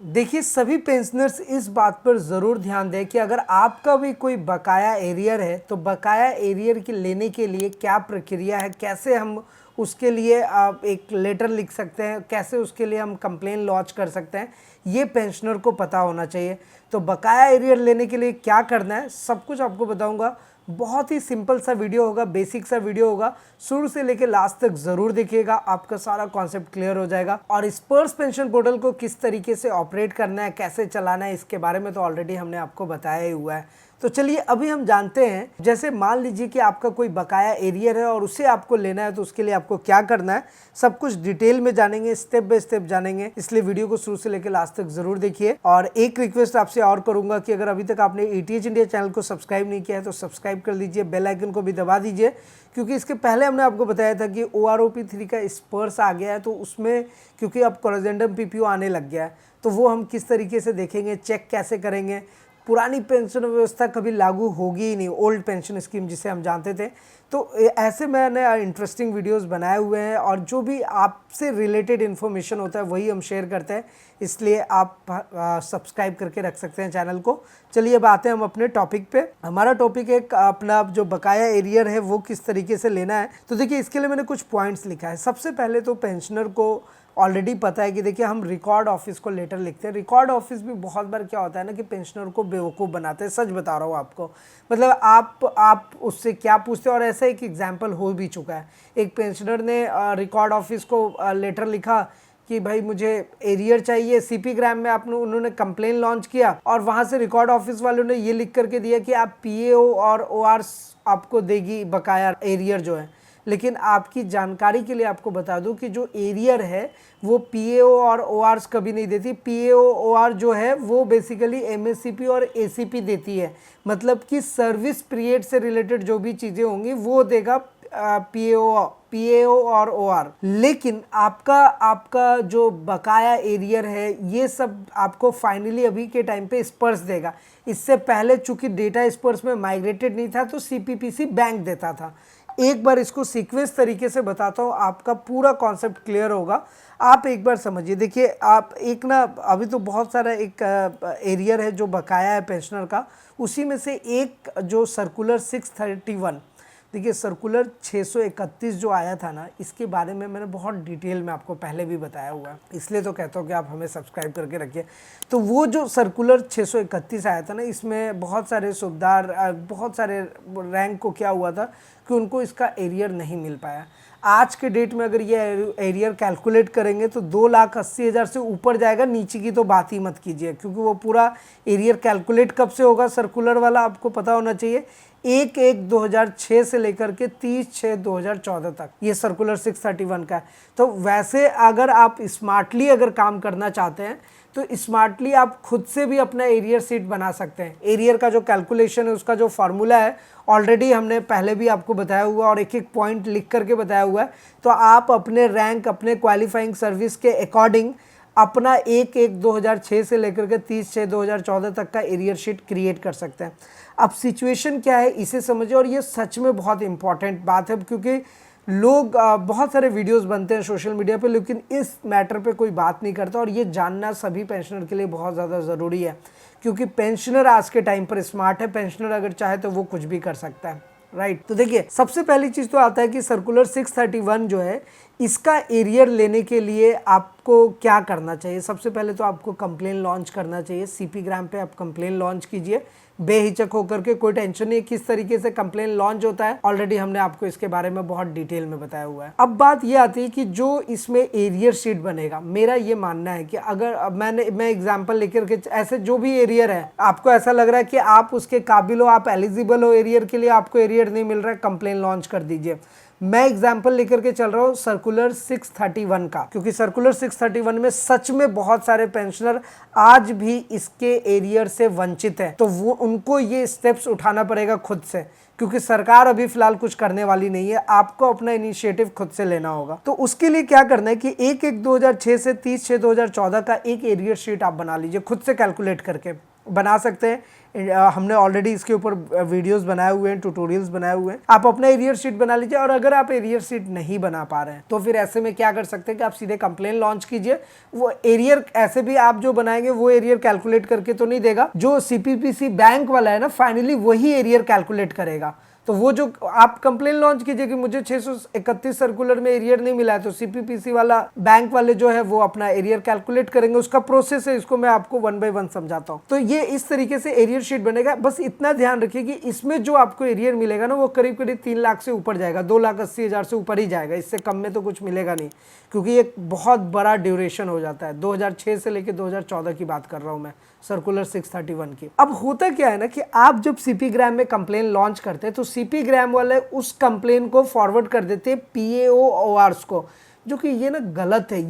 देखिए, सभी पेंशनर्स इस बात पर ज़रूर ध्यान दें कि अगर आपका भी कोई बकाया एरियर है तो बकाया एरियर के लेने के लिए क्या प्रक्रिया है, कैसे हम उसके लिए आप एक लेटर लिख सकते हैं, कैसे उसके लिए हम कंप्लेन लॉन्च कर सकते हैं, ये पेंशनर को पता होना चाहिए। तो बकाया एरियर लेने के लिए क्या करना है सब कुछ आपको बताऊंगा। बहुत ही सिंपल सा वीडियो होगा, बेसिक सा वीडियो होगा, शुरू से लेकर लास्ट तक ज़रूर देखिएगा, आपका सारा कॉन्सेप्ट क्लियर हो जाएगा। और इस स्पर्श पेंशन पोर्टल को किस तरीके से ऑपरेट करना है, कैसे चलाना है, इसके बारे में तो ऑलरेडी हमने आपको बताया ही हुआ है। तो चलिए अभी हम जानते हैं, जैसे मान लीजिए कि आपका कोई बकाया एरियर है और उसे आपको लेना है, तो उसके लिए आपको क्या करना है सब कुछ डिटेल में जानेंगे, स्टेप बाय स्टेप जानेंगे, इसलिए वीडियो को शुरू से लेकर लास्ट तक जरूर देखिए। और एक रिक्वेस्ट आपसे और करूंगा कि अगर अभी तक आपने एटीएच इंडिया चैनल को सब्सक्राइब नहीं किया है तो सब्सक्राइब कर लीजिए, बेल आइकन को भी दबा दीजिए, क्योंकि इसके पहले हमने आपको बताया था कि OROP3 का स्पर्श आ गया है, तो उसमें क्योंकि अब कोरेजेंडम PPO आने लग गया है, तो वो हम किस तरीके से देखेंगे, चेक कैसे करेंगे। पुरानी पेंशन व्यवस्था कभी लागू होगी ही नहीं, ओल्ड पेंशन स्कीम जिसे हम जानते थे। तो ऐसे मैंने इंटरेस्टिंग वीडियोस बनाए हुए हैं और जो भी आपसे रिलेटेड इन्फॉर्मेशन होता है वही हम शेयर करते हैं, इसलिए आप सब्सक्राइब करके रख सकते हैं चैनल को। चलिए अब आते हैं हम अपने टॉपिक पे। हमारा टॉपिक है अपना जो बकाया एरियर है वो किस तरीके से लेना है। तो देखिए, इसके लिए मैंने कुछ पॉइंट्स लिखा है। सबसे पहले तो पेंशनर को ऑलरेडी पता है कि देखिए हम रिकॉर्ड ऑफिस को लेटर लिखते हैं। रिकॉर्ड ऑफिस भी बहुत बार क्या होता है ना कि पेंशनर को बेवकूफ़ बनाते हैं, सच बता रहा हूँ आपको। मतलब आप उससे क्या पूछते हैं, और ऐसा एक एग्जांपल हो भी चुका है। एक पेंशनर ने रिकॉर्ड ऑफिस को लेटर लिखा कि भाई मुझे एरियर चाहिए, CP ग्राम में उन्होंने कंप्लेन लॉन्च किया और वहाँ से रिकॉर्ड ऑफिस वालों ने ये लिख करके दिया कि आप PAO और ORs आपको देगी बकाया एरियर जो है। लेकिन आपकी जानकारी के लिए आपको बता दूं कि जो एरियर है वो PAO और ORs कभी नहीं देती। PAO OR जो है वो बेसिकली MSCP और ACP देती है, मतलब कि सर्विस पीरियड से रिलेटेड जो भी चीज़ें होंगी वो देगा PAO और OR। लेकिन आपका जो बकाया एरियर है ये सब आपको फाइनली अभी के टाइम पे स्पर्श देगा। इससे पहले चूंकि डेटा स्पर्श में माइग्रेटेड नहीं था तो CPPC बैंक देता था। एक बार इसको सीक्वेंस तरीके से बताता हूँ, आपका पूरा कॉन्सेप्ट क्लियर होगा। आप एक बार समझिए। देखिए, आप एक ना अभी तो बहुत सारा एक एरियर है जो बकाया है पेंशनर का, उसी में से एक जो सर्कुलर 631, देखिए सर्कुलर 631 जो आया था ना, इसके बारे में मैंने बहुत डिटेल में आपको पहले भी बताया हुआ है, इसलिए तो कहता हूँ कि आप हमें सब्सक्राइब करके रखिए। तो वो जो सर्कुलर 631 आया था ना, इसमें बहुत सारे सूबेदार, बहुत सारे रैंक को क्या हुआ था कि उनको इसका एरियर नहीं मिल पाया। आज के डेट में अगर ये एरियर कैलकुलेट करेंगे तो 2,80,000 से ऊपर जाएगा, नीचे की तो बात ही मत कीजिए, क्योंकि वो पूरा एरियर कैलकुलेट कब से होगा सर्कुलर वाला आपको पता होना चाहिए। 1/1/2006 से लेकर के 30/6/2014 तक ये सर्कुलर 631 का है। तो वैसे अगर आप स्मार्टली अगर काम करना चाहते हैं तो स्मार्टली आप खुद से भी अपना एरियर शीट बना सकते हैं। एरियर का जो कैलकुलेशन है उसका जो फार्मूला है ऑलरेडी हमने पहले भी आपको बताया हुआ और एक एक पॉइंट लिख करके बताया हुआ है। तो आप अपने रैंक, अपने क्वालिफाइंग सर्विस के अकॉर्डिंग अपना 1/1/2006 से लेकर के 30/6/2014 तक का एरियर शीट क्रिएट कर सकते हैं। अब सिचुएशन क्या है इसे समझिए, और ये सच में बहुत इंपॉर्टेंट बात है, क्योंकि लोग बहुत सारे वीडियोस बनते हैं सोशल मीडिया पे लेकिन इस मैटर पे कोई बात नहीं करता, और ये जानना सभी पेंशनर के लिए बहुत ज़्यादा ज़रूरी है, क्योंकि पेंशनर आज के टाइम पर स्मार्ट है। पेंशनर अगर चाहे तो वो कुछ भी कर सकता है, राइट। तो देखिए, सबसे पहली चीज़ तो आता है कि सर्कुलर 631 जो है, इसका एरियर लेने के लिए आपको क्या करना चाहिए। सबसे पहले तो आपको कंप्लेन लॉन्च करना चाहिए। CP ग्राम पे आप कंप्लेन लॉन्च कीजिए बेहिचक होकर के, कोई टेंशन नहीं। किस तरीके से कंप्लेन लॉन्च होता है ऑलरेडी हमने आपको इसके बारे में बहुत डिटेल में बताया हुआ है। अब बात ये आती है कि जो इसमें एरियर शीट बनेगा, मेरा ये मानना है कि अगर मैं एग्जांपल लेकर के, ऐसे जो भी एरियर है आपको ऐसा लग रहा है कि आप उसके काबिल हो, आप एलिजिबल हो एरियर के लिए, आपको एरियर नहीं मिल रहा है, कंप्लेन लॉन्च कर दीजिए। मैं एग्जाम्पल लेकर के चल रहा हूँ सर्कुलर 631 का, क्योंकि सर्कुलर 631 में सच में बहुत सारे पेंशनर आज भी इसके एरियर से वंचित हैं। तो वो उनको ये स्टेप्स उठाना पड़ेगा खुद से, क्योंकि सरकार अभी फिलहाल कुछ करने वाली नहीं है। आपको अपना इनिशिएटिव खुद से लेना होगा। तो उसके लिए क्या करना है कि 1/1/2006 से 30/6/2014 का एक एरियर शीट आप बना लीजिए खुद से कैलकुलेट करके। बना सकते हैं। हमने ऑलरेडी इसके ऊपर वीडियोस बनाए हुए हैं, ट्यूटोरियल्स बनाए हुए हैं। आप अपना एरियर शीट बना लीजिए। और अगर आप एरियर शीट नहीं बना पा रहे हैं तो फिर ऐसे में क्या कर सकते हैं कि आप सीधे कंप्लेन लॉन्च कीजिए। वो एरियर ऐसे भी आप जो बनाएंगे वो एरियर कैलकुलेट करके तो नहीं देगा, जो सीपीपीसी बैंक वाला है ना, फाइनली वही एरियर कैलकुलेट करेगा। तो वो जो आप कंप्लेन लॉन्च कीजिए कि मुझे 631 सर्कुलर में एरियर नहीं मिला है, तो सीपीपीसी वाला बैंक वाले जो है वो अपना एरियर कैलकुलेट करेंगे। उसका प्रोसेस है, इसको मैं आपको 1 बाय 1 समझाता हूँ। तो ये इस तरीके से एरियर शीट बनेगा। बस इतना ध्यान रखिए कि इसमें जो आपको एरियर मिलेगा ना, वो करीब करीब 3 लाख से ऊपर जाएगा, 2,80,000 से ऊपर ही जाएगा। इससे कम में तो कुछ मिलेगा नहीं, क्योंकि एक बहुत बड़ा ड्यूरेशन हो जाता है। 2006 से लेकर 2014 की बात कर रहा हूँ मैं, सर्कुलर 631 की। अब होता क्या है ना कि आप जब सीपी ग्राम में कंप्लेन लॉन्च करते हैं तो सीपी ग्राम वाले उस कंप्लेन को फॉरवर्ड कर देते हैं PAORs को, जो कि ये ना गलत है।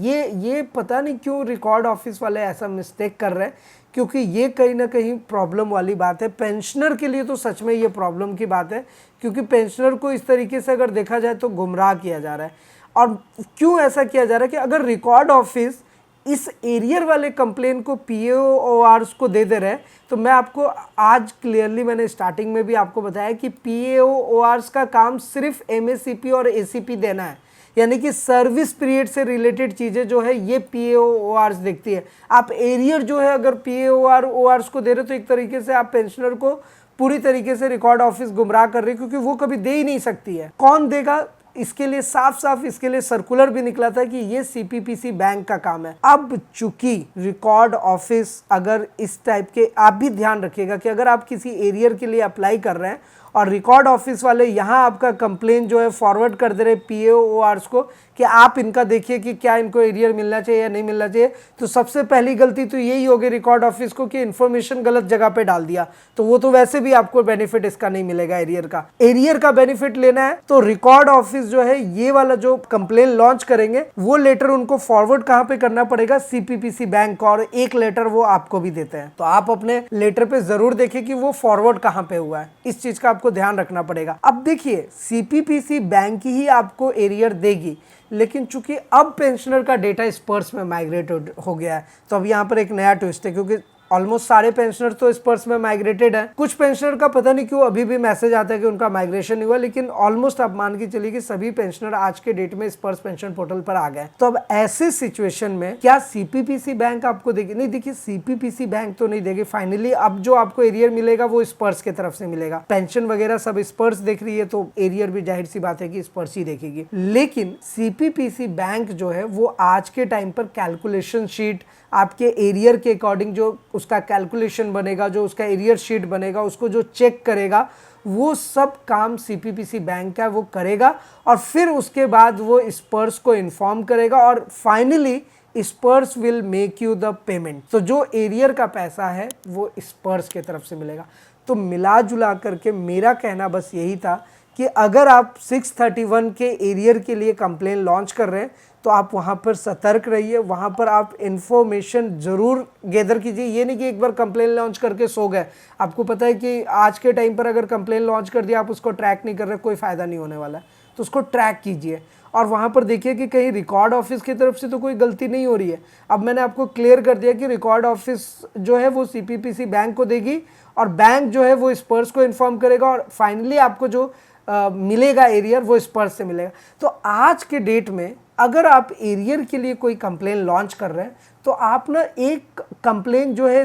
ये पता नहीं क्यों रिकॉर्ड ऑफिस वाले ऐसा मिस्टेक कर रहे हैं, क्योंकि ये कहीं ना कहीं प्रॉब्लम वाली बात है। पेंशनर के लिए तो सच में ये प्रॉब्लम की बात है, क्योंकि पेंशनर को इस तरीके से अगर देखा जाए तो गुमराह किया जा रहा है। और क्यों ऐसा किया जा रहा है कि अगर रिकॉर्ड ऑफिस इस एरियर वाले कंप्लेन को PAORs को दे रहे हैं, तो मैं आपको आज क्लियरली, मैंने स्टार्टिंग में भी आपको बताया कि PAORs का काम सिर्फ MACP और ACP देना है, यानी कि सर्विस पीरियड से रिलेटेड चीज़ें जो है ये PAORs देखती है। आप एरियर जो है अगर PAORs को दे रहे हो तो एक तरीके से आप पेंशनर को पूरी तरीके से रिकॉर्ड ऑफिस गुमराह कर रही है, क्योंकि वो कभी दे ही नहीं सकती है। कौन देगा? इसके लिए साफ साफ इसके लिए सर्कुलर भी निकला था कि ये सीपीपीसी बैंक का काम है। अब चूंकि रिकॉर्ड ऑफिस अगर इस टाइप के, आप भी ध्यान रखिएगा कि अगर आप किसी एरियर के लिए अप्लाई कर रहे हैं और रिकॉर्ड ऑफिस वाले यहाँ आपका कंप्लेन जो है फॉरवर्ड कर दे रहे PAORs को कि आप इनका देखिए कि क्या इनको एरियर मिलना चाहिए या नहीं मिलना चाहिए, तो सबसे पहली गलती तो यही होगी रिकॉर्ड ऑफिस को कि इन्फॉर्मेशन गलत जगह पे डाल दिया। तो वो तो वैसे भी आपको बेनिफिट इसका नहीं मिलेगा। एरियर का बेनिफिट लेना है तो रिकॉर्ड ऑफिस जो है ये वाला जो कंप्लेन लॉन्च करेंगे वो लेटर उनको फॉरवर्ड कहाँ पे करना पड़ेगा? सीपीपीसी बैंक, और एक लेटर वो आपको भी देते हैं। तो आप अपने लेटर पे जरूर देखिए कि वो फॉरवर्ड कहाँ पे हुआ है, इस चीज का आपको ध्यान रखना पड़ेगा। अब देखिए, सीपीपीसी बैंक ही आपको एरियर देगी, लेकिन चूंकि अब पेंशनर का डेटा स्पर्स में माइग्रेट हो गया है, तो अब यहाँ पर एक नया ट्विस्ट है, क्योंकि ऑलमोस्ट सारे पेंशनर तो स्पर्स में माइग्रेटेड है। कुछ पेंशनर का पता नहीं क्यों अभी भी मैसेज आता है कि उनका माइग्रेशन नहीं हुआ, लेकिन ऑलमोस्ट आप मान के चलिए कि सभी पेंशनर आज के डेट में स्पर्स पेंशन पोर्टल पर आ गए। तो अब ऐसे सिचुएशन में क्या सीपीपीसी बैंक आपको देगी? नहीं, देखिए सीपीपीसी बैंक तो नहीं देगी। फाइनली अब जो आपको एरियर मिलेगा वो स्पर्स की तरफ से मिलेगा। पेंशन वगैरह सब स्पर्स देख रही है, तो एरियर भी जाहिर सी बात है कि स्पर्स ही देखेगी। लेकिन सीपीपीसी बैंक जो है वो आज के टाइम पर कैलकुलेशन शीट आपके एरियर के अकॉर्डिंग जो उसका कैलकुलेशन बनेगा, जो उसका एरियर शीट बनेगा, उसको जो चेक करेगा, वो सब काम सीपीपीसी बैंक का वो करेगा। और फिर उसके बाद वो स्पर्स को इन्फॉर्म करेगा और finally Spurs will make you the payment. तो जो एरियर का पैसा है वो स्पर्स के तरफ से मिलेगा। तो मिला जुला करके मेरा कहना बस यही था कि अगर आप 631 के एरियर के लिए कंप्लेन लॉन्च कर रहे हैं तो आप वहाँ पर सतर्क रहिए, वहाँ पर आप इन्फॉर्मेशन ज़रूर गैदर कीजिए। ये नहीं कि एक बार कंप्लेन लॉन्च करके सो गए। आपको पता है कि आज के टाइम पर अगर कंप्लेन लॉन्च कर दिया, आप उसको ट्रैक नहीं कर रहे, कोई फ़ायदा नहीं होने वाला है। तो उसको ट्रैक कीजिए और वहाँ पर देखिए कि कहीं रिकॉर्ड ऑफिस की तरफ से तो कोई गलती नहीं हो रही है। अब मैंने आपको क्लियर कर दिया कि रिकॉर्ड ऑफिस जो है वो सीपीपीसी बैंक को देगी और बैंक जो है वो स्पर्स को इन्फॉर्म करेगा और फाइनली आपको जो मिलेगा एरियर वो स्पर्स से मिलेगा। तो आज के डेट में अगर आप एरियर के लिए कोई कंप्लेन लॉन्च कर रहे हैं तो आप ना एक कंप्लेन जो है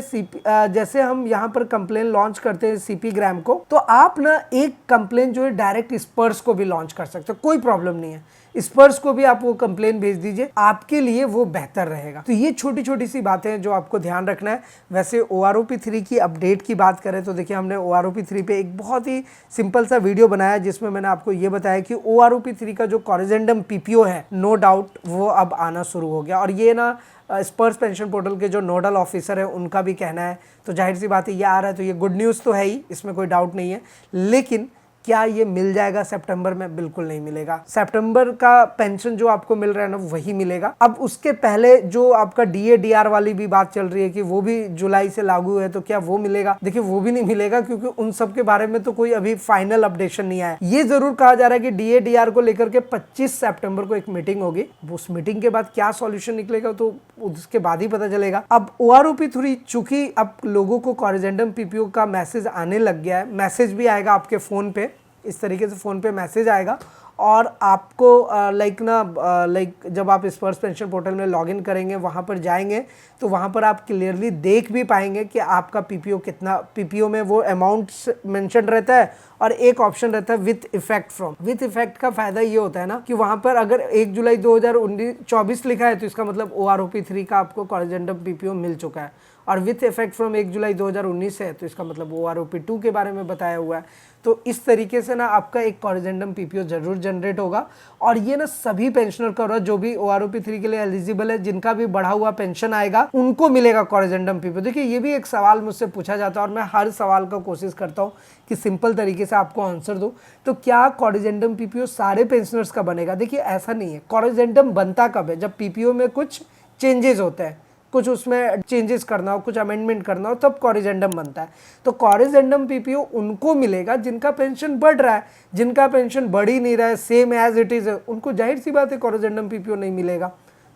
जैसे हम यहाँ पर कंप्लेन लॉन्च करते हैं सीपी ग्राम को, तो आप ना एक कंप्लेन जो है डायरेक्ट स्पर्स को भी लॉन्च कर सकते हो, कोई प्रॉब्लम नहीं है। स्पर्स को भी आप वो कंप्लेन भेज दीजिए, आपके लिए वो बेहतर रहेगा। तो ये छोटी छोटी सी बातें हैं जो आपको ध्यान रखना है। वैसे OROP3 की अपडेट की बात करें तो देखिए, हमने OROP3 पे एक बहुत ही सिंपल सा वीडियो बनाया जिसमें मैंने आपको ये बताया कि OROP3 का जो कॉरिजेंडम PPO है, नो डाउट वो अब आना शुरू हो गया। और ये ना स्पर्स पेंशन पोर्टल के जो नोडल ऑफिसर है उनका भी कहना है। तो जाहिर सी बात है ये आ रहा है, तो ये गुड न्यूज़ तो है ही, इसमें कोई डाउट नहीं है। लेकिन क्या ये मिल जाएगा सितंबर में? बिल्कुल नहीं मिलेगा। सितंबर का पेंशन जो आपको मिल रहा है ना वही मिलेगा। अब उसके पहले जो आपका डीए डीआर वाली भी बात चल रही है कि वो भी जुलाई से लागू है, तो क्या वो मिलेगा? देखिए वो भी नहीं मिलेगा, क्योंकि उन सब के बारे में तो कोई अभी फाइनल अपडेशन नहीं आया। ये जरूर कहा जा रहा है कि डीए डीआर को लेकर के 25 सितंबर को एक मीटिंग होगी। उस मीटिंग के बाद क्या सॉल्यूशन निकलेगा तो उसके बाद ही पता चलेगा। अब OROP3 चूंकि अब लोगों को कॉरिजेंडम पीपीओ का मैसेज आने लग गया है, मैसेज भी आएगा आपके फोन पे, इस तरीके से फ़ोन पे मैसेज आएगा और आपको लाइक जब आप स्पर्श पेंशन पोर्टल में लॉगिन करेंगे, वहाँ पर जाएंगे तो वहाँ पर आप क्लियरली देख भी पाएंगे कि आपका पीपीओ कितना, पीपीओ में वो अमाउंट मेंशन रहता है और एक ऑप्शन रहता है with effect from. With effect का फायदा ये होता है ना कि वहाँ पर अगर 1 जुलाई 2024 लिखा है तो इसका मतलब OROP3 का आपको कॉरिजेंडम पीपीओ मिल चुका है, और विथ इफेक्ट फ्रॉम 1 जुलाई 2019 है तो इसका मतलब OROP2 के बारे में बताया हुआ है। तो इस तरीके से ना आपका एक कॉरिजेंडम पीपीओ जरूर जनरेट होगा, और ये ना सभी पेंशनर का होगा जो भी OROP3 के लिए एलिजिबल है, जिनका भी बढ़ा हुआ पेंशन आएगा उनको मिलेगा कॉरिजेंडम पीपीओ। देखिए ये भी एक सवाल मुझसे पूछा जाता है और मैं हर सवाल का कोशिश करता हूँ कि सिंपल तरीके से आपको आंसर दूं। तो क्या कॉरिजेंडम पीपीओ सारे पेंशनर्स का बनेगा? देखिए ऐसा नहीं है। कॉरिजेंडम बनता कब है? जब पीपीओ में कुछ चेंजेस होते हैं, कुछ उसमें चेंजेस करना हो, कुछ अमेंडमेंट करना हो, तब कॉरिजेंडम बनता है। तो कॉरिजेंडम पीपीओ उनको मिलेगा जिनका पेंशन बढ़ रहा है। जिनका पेंशन बढ़ ही नहीं रहा है, सेम एज इट इज है, उनको जाहिर सी बात है कॉरिजेंडम पीपीओ नहीं मिलेगा।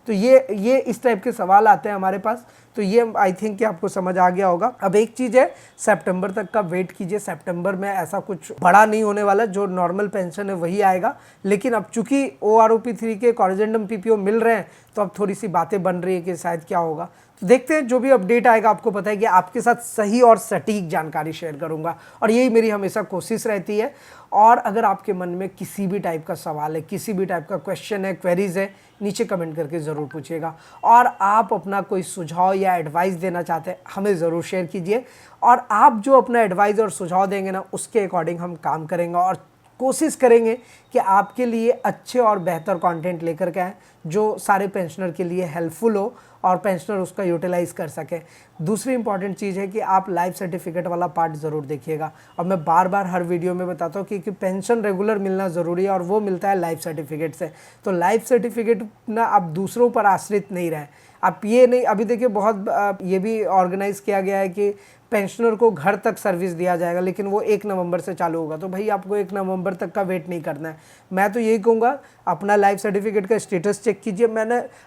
तो ये इस टाइप के सवाल आते हैं हमारे पास। तो ये आई थिंक कि आपको समझ आ गया होगा। अब एक चीज़ है, सितंबर तक का वेट कीजिए। सितंबर में ऐसा कुछ बड़ा नहीं होने वाला, जो नॉर्मल पेंशन है वही आएगा। लेकिन अब चूंकि OROP3 के कॉरिजेंडम पीपीओ मिल रहे हैं तो अब थोड़ी सी बातें बन रही है कि शायद क्या होगा। तो देखते हैं, जो भी अपडेट आएगा आपको पता है कि आपके साथ सही और सटीक जानकारी शेयर करूंगा, और यही मेरी हमेशा कोशिश रहती है। और अगर आपके मन में किसी भी टाइप का सवाल है, किसी भी टाइप का क्वेश्चन है, क्वेरीज है, नीचे कमेंट करके ज़रूर पूछिएगा। और आप अपना कोई सुझाव या एडवाइस देना चाहते हैं हमें ज़रूर शेयर कीजिए, और आप जो अपना एडवाइस और सुझाव देंगे ना उसके अकॉर्डिंग हम काम करेंगे और कोशिश करेंगे कि आपके लिए अच्छे और बेहतर कंटेंट लेकर के आएँ जो सारे पेंशनर के लिए हेल्पफुल हो और पेंशनर उसका यूटिलाइज कर सके। दूसरी इंपॉर्टेंट चीज़ है कि आप लाइफ सर्टिफिकेट वाला पार्ट ज़रूर देखिएगा। और मैं बार बार हर वीडियो में बताता हूँ कि पेंशन रेगुलर मिलना ज़रूरी है, और वो मिलता है लाइफ सर्टिफिकेट से। तो लाइफ सर्टिफिकेट ना आप दूसरों पर आश्रित नहीं रहें। आप ये नहीं, अभी देखिए बहुत ये भी ऑर्गेनाइज़ किया गया है कि पेंशनर को घर तक सर्विस दिया जाएगा, लेकिन वो 1 नवंबर से चालू होगा। तो भाई आपको 1 नवंबर तक का वेट नहीं करना है। मैं तो यही कहूँगा, अपना लाइफ सर्टिफिकेट का स्टेटस चेक कीजिए।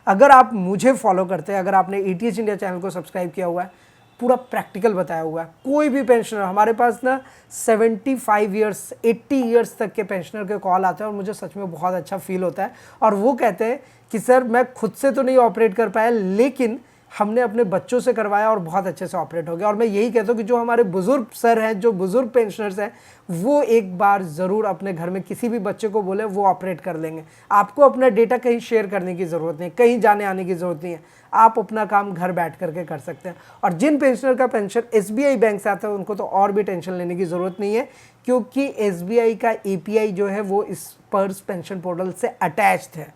अगर आप मुझे फॉलो करते हैं, अगर आपने ETH इंडिया चैनल को सब्सक्राइब किया हुआ है, पूरा प्रैक्टिकल बताया हुआ है। कोई भी पेंशनर, हमारे पास ना 75 ईयर्स 80 ईयर्स तक के पेंशनर के कॉल आते हैं और मुझे सच में बहुत अच्छा फील होता है। और वो कहते हैं कि सर मैं खुद से तो नहीं ऑपरेट कर पाया, लेकिन हमने अपने बच्चों से करवाया और बहुत अच्छे से ऑपरेट हो गया। और मैं यही कहता हूँ कि जो हमारे बुजुर्ग सर हैं, जो बुजुर्ग पेंशनर्स हैं, वो एक बार ज़रूर अपने घर में किसी भी बच्चे को बोले, वो ऑपरेट कर लेंगे। आपको अपना डेटा कहीं शेयर करने की ज़रूरत नहीं है, कहीं जाने आने की ज़रूरत नहीं है। आप अपना काम घर बैठ करके कर सकते हैं। और जिन पेंशनर का पेंशन SBI बैंक से आता है उनको तो और भी टेंशन लेने की ज़रूरत नहीं है, क्योंकि SBI का API जो है वो इस स्पर्श पेंशन पोर्टल से अटैच्ड है,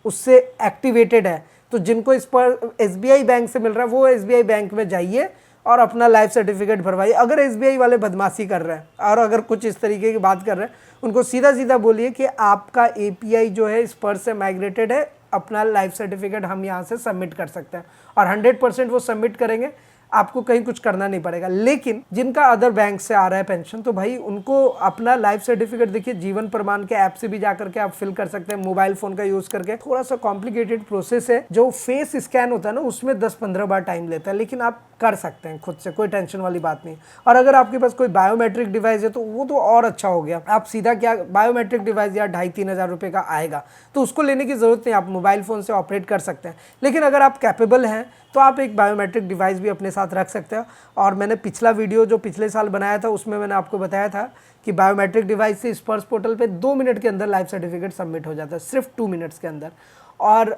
उससे एक्टिवेटेड है। तो जिनको इस पर SBI बैंक से मिल रहा है वो SBI बैंक में जाइए और अपना लाइफ सर्टिफिकेट भरवाइए। अगर SBI वाले बदमाशी कर रहे हैं और अगर कुछ इस तरीके की बात कर रहे हैं, उनको सीधा सीधा बोलिए कि आपका API जो है स्पर्श से माइग्रेटेड है, अपना लाइफ सर्टिफिकेट हम यहाँ से सबमिट कर सकते हैं। और 100% वो सबमिट करेंगे, आपको कहीं कुछ करना नहीं पड़ेगा। लेकिन जिनका अदर बैंक से आ रहा है पेंशन, तो भाई उनको अपना लाइफ सर्टिफिकेट, देखिए जीवन प्रमाण के ऐप से भी जा करके आप फिल कर सकते हैं, मोबाइल फोन का यूज करके। थोड़ा सा कॉम्प्लिकेटेड प्रोसेस है, जो फेस स्कैन होता है ना उसमें 10-15 बार टाइम लेता है, लेकिन आप कर सकते हैं खुद से, कोई टेंशन वाली बात नहीं। और अगर आपके पास कोई बायोमेट्रिक डिवाइस है तो वो तो और अच्छा हो गया। आप सीधा क्या, बायोमेट्रिक डिवाइस या 2,500-3 हज़ार रुपये का आएगा, तो उसको लेने की जरूरत नहीं, आप मोबाइल फोन से ऑपरेट कर सकते हैं। लेकिन अगर आप कैपेबल हैं तो आप एक बायोमेट्रिक डिवाइस भी अपने साथ रख सकते हैं। और मैंने पिछला वीडियो जो पिछले साल बनाया था उसमें मैंने आपको बताया था कि बायोमेट्रिक डिवाइस से स्पर्श पोर्टल पे 2 मिनट के अंदर लाइफ सर्टिफिकेट सबमिट हो जाता है, सिर्फ 2 मिनट्स के अंदर। और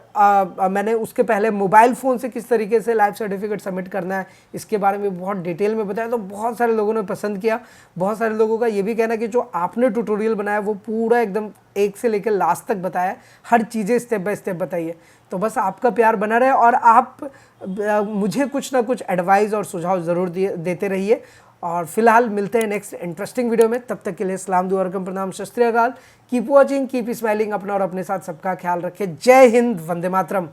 मैंने उसके पहले मोबाइल फ़ोन से किस तरीके से लाइफ सर्टिफिकेट सबमिट करना है इसके बारे में बहुत डिटेल में बताया, तो बहुत सारे लोगों ने पसंद किया। बहुत सारे लोगों का ये भी कहना कि जो आपने ट्यूटोरियल बनाया वो पूरा एकदम एक से लेकर लास्ट तक बताया, हर चीज़ें स्टेप बाय स्टेप बताइए। तो बस आपका प्यार बना रहे और आप मुझे कुछ ना कुछ एडवाइस और सुझाव ज़रूर देते रहिए। और फिलहाल मिलते हैं नेक्स्ट इंटरेस्टिंग वीडियो में। तब तक के लिए सलाम दुआ रकम प्रणाम शस्त्री अकाल। Keep watching, keep smiling. अपना और अपने साथ सबका ख्याल रखें। जय हिंद, वंदे मातरम।